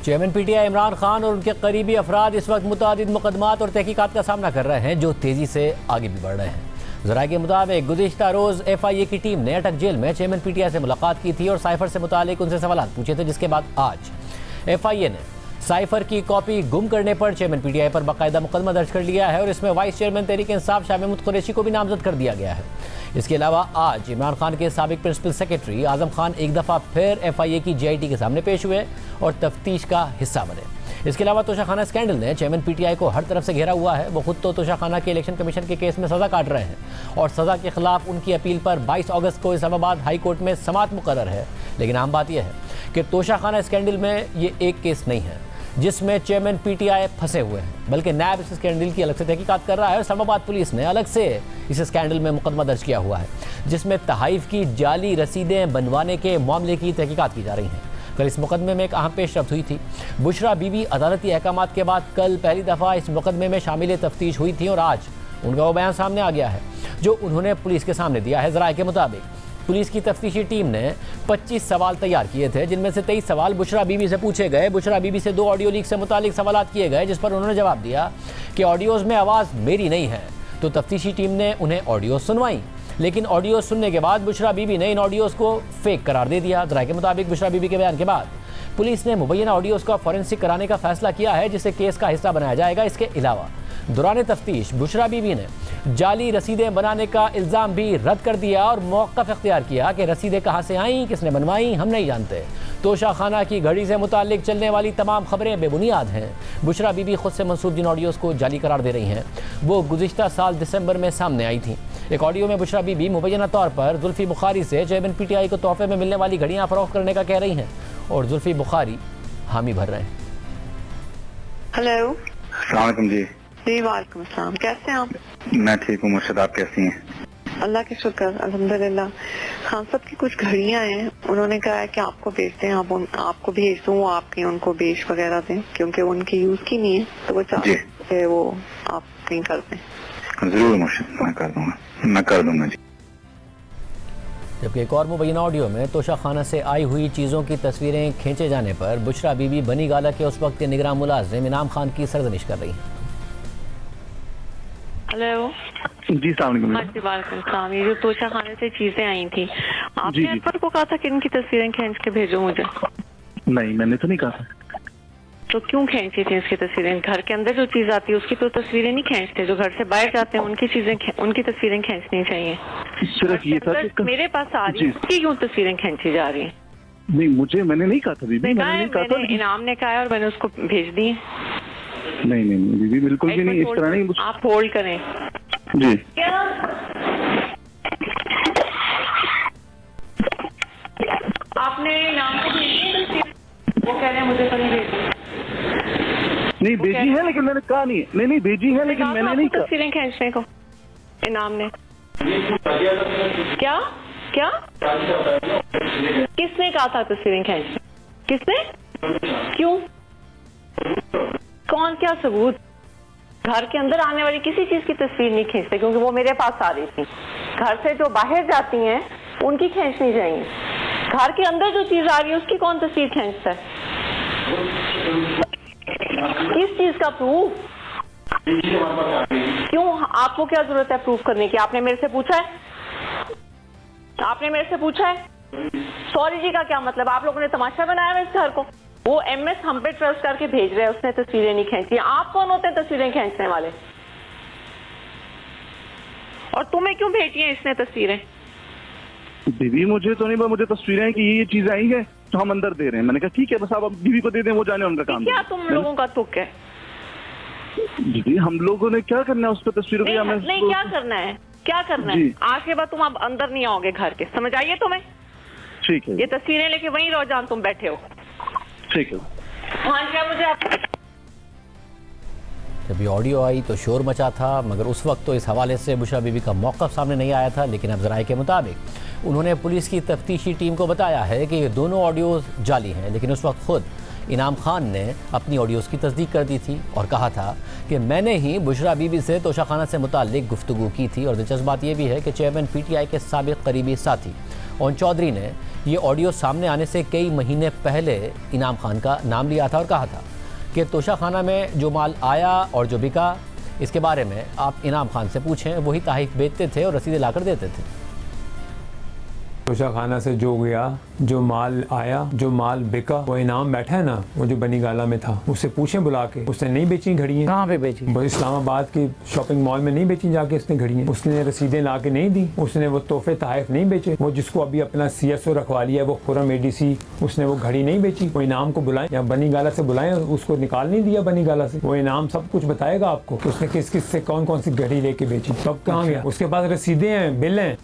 Chairman PTI Imran Khan और उनके करीबी अफराद इस वक्त मुतादिद मुकदमात और तहकीकात का सामना कर रहे हैं जो तेजी से आगे भी बढ़ रहे हैं। ज़राए के मुताबिक गुज़िश्ता रोज़ FIA की टीम ने अटक जेल में चेयरमैन पीटीआई से मुलाकात की थी और साइफर से मुतालिक उनसे सवाल पूछे थे, जिसके बाद आज FIA ने साइफर की कॉपी गुम करने पर चेयरमैन पीटीआई पर बाकायदा मुकदमा दर्ज कर लिया है और इसमें वाइस चेयरमैन तहरीक इंसाफ शाह महमूद कुरैशी को भी नामजद कर दिया गया है। इसके अलावा आज इमरान खान के साबिक प्रिंसिपल सेक्रेटरी आजम खान एक दफ़ा फिर FIA की GIT के सामने पेश हुए और तफ्तीश का हिस्सा बने। इसके अलावा तोशाखाना स्कैंडल ने चेयरमैन पीटीआई को हर तरफ से घेरा हुआ है। वो खुद तो तोशाखाना के इलेक्शन कमीशन के केस में सज़ा काट रहे हैं और सज़ा के खिलाफ उनकी अपील पर 22 अगस्त को इस्लामाबाद हाई कोर्ट में समाअत मुकर्रर है। लेकिन आम बात यह है कि तोशाखाना स्कैंडल में ये एक केस नहीं है जिसमें चेयरमैन पीटीआई फंसे हुए हैं, बल्कि नैब इस स्कैंडल की अलग से तहकीकात कर रहा है और इस्लामाबाद पुलिस ने अलग से इस स्कैंडल में मुकदमा दर्ज किया हुआ है जिसमें तहाइफ की जाली रसीदें बनवाने के मामले की तहकीकात की जा रही हैं। कल इस मुकदमे में एक अहम पेशरफ्त हुई थी। बुशरा बीबी अदालती अहकामात के बाद कल पहली दफ़ा इस मुकदमे में शामिल तफ्तीश हुई थी और आज उनका वो बयान सामने आ गया है जो उन्होंने पुलिस के सामने दिया है। ज़राए के मुताबिक पुलिस की तफ्तीशी टीम ने 25 सवाल तैयार किए थे, जिनमें से 23 सवाल बुशरा बीबी से पूछे गए। बुशरा बीबी से 2 ऑडियो लीक से मुतालिक सवाल किए गए जिस पर उन्होंने जवाब दिया कि ऑडियोज़ में आवाज़ मेरी नहीं है। तो तफ्तीशी टीम ने उन्हें ऑडियो सुनवाई, लेकिन ऑडियो सुनने के बाद बुशरा बीबी ने इन ऑडियोज़ को फेक करार दे दिया। ज़राए के मुताबिक बुशरा बीबी के बयान के बाद पुलिस ने मुबैना ऑडियोज़ का फॉरेंसिक कराने का फैसला किया है जिसे केस का हिस्सा बनाया जाएगा। इसके अलावा दौरान तफ्तीश बुशरा बीबी ने जाली रसीदें बनाने का इल्ज़ाम भी रद्द कर दिया और मौक़िफ़ इख्तियार किया कि रसीदें कहाँ से आईं, किसने बनवाई, हम नहीं जानते। तोशाखाना की घड़ी से मुताल्लिक चलने वाली तमाम खबरें बेबुनियाद हैं। बुशरा बीबी खुद से मंसूब जिन ऑडियोज़ को जाली करार दे रही हैं वो गुज़िश्ता साल दिसंबर में सामने आई थी। एक ऑडियो में बुशरा बीबी मुबैना तौर पर जुल्फ़ी बुखारी से चेयरमैन पीटीआई को तोहफे में मिलने वाली घड़ियाँ फ़रोख्त करने का कह रही हैं और जुल्फ़ी बुखारी हामी भर रहे हैं। हेलो, अस्सलाम वालेकुम जी। जी वालेकुम अस्सलाम, कैसे हैं आप? मैं ठीक हूँ मुर्शद, आप कैसी हैं? अल्लाह के शुक्र, अल्हम्दुलिल्लाह। खान साहब की कुछ घड़ियां हैं, उन्होंने कहा है कि आपको भेज दें, आपको भेज दूँ, आपकी उनको बेच वगैरह दें क्योंकि उनकी यूज की नहीं है, तो वो चाहते हैं कि वो आप कहीं कर दें। जरूर मुर्शद, मैं कर दूंगा जी। जबकि एक और मुबैना ऑडियो में तोशाखाना से आई हुई चीज़ों की तस्वीरें खींचे जाने पर बुशरा बीबी बनी गाला के उस वक्त के निगरान मुलाजिम इनाम खान की सरजनिश कर रही हैं। हेलो जी सलाम, ये जो तोशाखाने से चीजें आई थी, आपने अकबर को कहा था कि इनकी तस्वीरें खींच के भेजो मुझे? नहीं, मैंने तो नहीं कहा था। तो क्यों खींची थी इसकी तस्वीरें? घर के अंदर जो चीज आती है उसकी तो तस्वीरें नहीं खींचते, जो घर से बाहर जाते हैं उनकी तस्वीरें खींचनी चाहिए। सिर्फ ये था कि मेरे पास आ रही है, उसकी क्यों तस्वीरें खींची जा रही है? नहीं, मैंने नहीं कहा था बीबी, मैंने इनाम ने कहा और मैंने उसको भेज दी। नहीं बीबी, बिल्कुल भी नहीं, इस तरह नहीं। आप होल्ड करें जी। क्या आपने इनाम को भेजी? वो कह रहे हैं मुझे तो नहीं भेजी। नहीं भेजी है, लेकिन मैंने कहा नहीं। नहीं भेजी है, लेकिन मैंने नहीं कहा। तस्वीरें खींचने को इनाम ने क्या किसने कहा था तस्वीरें खींचने? किसने? क्यों? कौन? क्या सबूत? घर के अंदर आने वाली किसी चीज की तस्वीर नहीं खींचते क्योंकि वो मेरे पास आ रही थी। घर से जो बाहर जाती हैं उनकी खींचनी चाहिए। घर के अंदर जो चीज आ रही है उसकी कौन तस्वीर खींचता है? किस चीज का प्रूफ? क्यों? आपको क्या जरूरत है प्रूफ करने की? आपने मेरे से पूछा है? सॉरी जी का क्या मतलब? आप लोगों ने तमाशा बनाया है इस घर को। वो MS हम पे ट्रस्ट करके भेज रहे हैं, उसने तस्वीरें नहीं खींची। आप कौन होते हैं तस्वीरें खींचने वाले? और तुम्हें क्यों भेजी हैं इसने तस्वीरें? बीबी मुझे तो नहीं, मुझे तस्वीरें कि ये चीज आई है तो हम अंदर दे रहे हैं। मैंने कहा ठीक है, बस आप बीबी को दे दें, वो जाने उनका काम। क्या तुम लोगों का तुक है? दीदी हम लोगों ने क्या करना है उस पर तस्वीरों नहीं, क्या करना है? आज के बाद तुम अब अंदर नहीं आओगे घर के, समझ आइए तुम्हें? ठीक है। ये तस्वीरें लेके वहीं रहो जहां तुम बैठे हो। ठीक है। हाँ, क्या मुझे आप... जब ये ऑडियो आई तो शोर मचा था, मगर उस वक्त तो इस हवाले से बुशरा बीबी का मौक़िफ़ सामने नहीं आया था। लेकिन अब ज़राए के मुताबिक उन्होंने पुलिस की तफ्तीशी टीम को बताया है कि ये दोनों ऑडियोज़ जाली हैं। लेकिन उस वक्त खुद इनाम खान ने अपनी ऑडियोज़ की तस्दीक कर दी थी और कहा था कि मैंने ही बुशरा बीबी से तोशाखाना से मुताल्लिक गुफ्तगू की थी। और दिलचस्प बात यह भी है कि चेयरमैन PTI के साबिक़ करीबी साथी ओन चौधरी ने ये ऑडियो सामने आने से कई महीने पहले इनाम खान का नाम लिया था और कहा था कि तोशाखाना में जो माल आया और जो बिका, इसके बारे में आप इनाम खान से पूछें, वही तारीख बेचते थे और रसीदें लाकर देते थे। तोशाखाना से जो गया, जो माल आया, जो माल बिका, वो इनाम बैठा है ना, वो जो बनी गाला में था, उससे पूछें बुला के। उसने नहीं बेची घड़ियाँ। कहाँ पे बेची? वो इस्लामाबाद के शॉपिंग मॉल में नहीं बेची जाके उसने घड़ियाँ। उसने रसीदें ला के नहीं दी, उसने वो तोहफे तहफ नहीं बेचे। वो जिसको अभी अपना CSO रखवा लिया, वो खुरम ADC, उसने वो घड़ी नहीं बेची। वो इनाम को बुलाए या बनी गाला से बुलाए, उसको निकाल नहीं दिया बनी गाला से। वो इनाम सब कुछ बताएगा आपको, उसने किस किस से कौन कौन सी घड़ी लेके बेची, कब कहाँ गया। उसके पास रसीदें हैं, बिल हैं।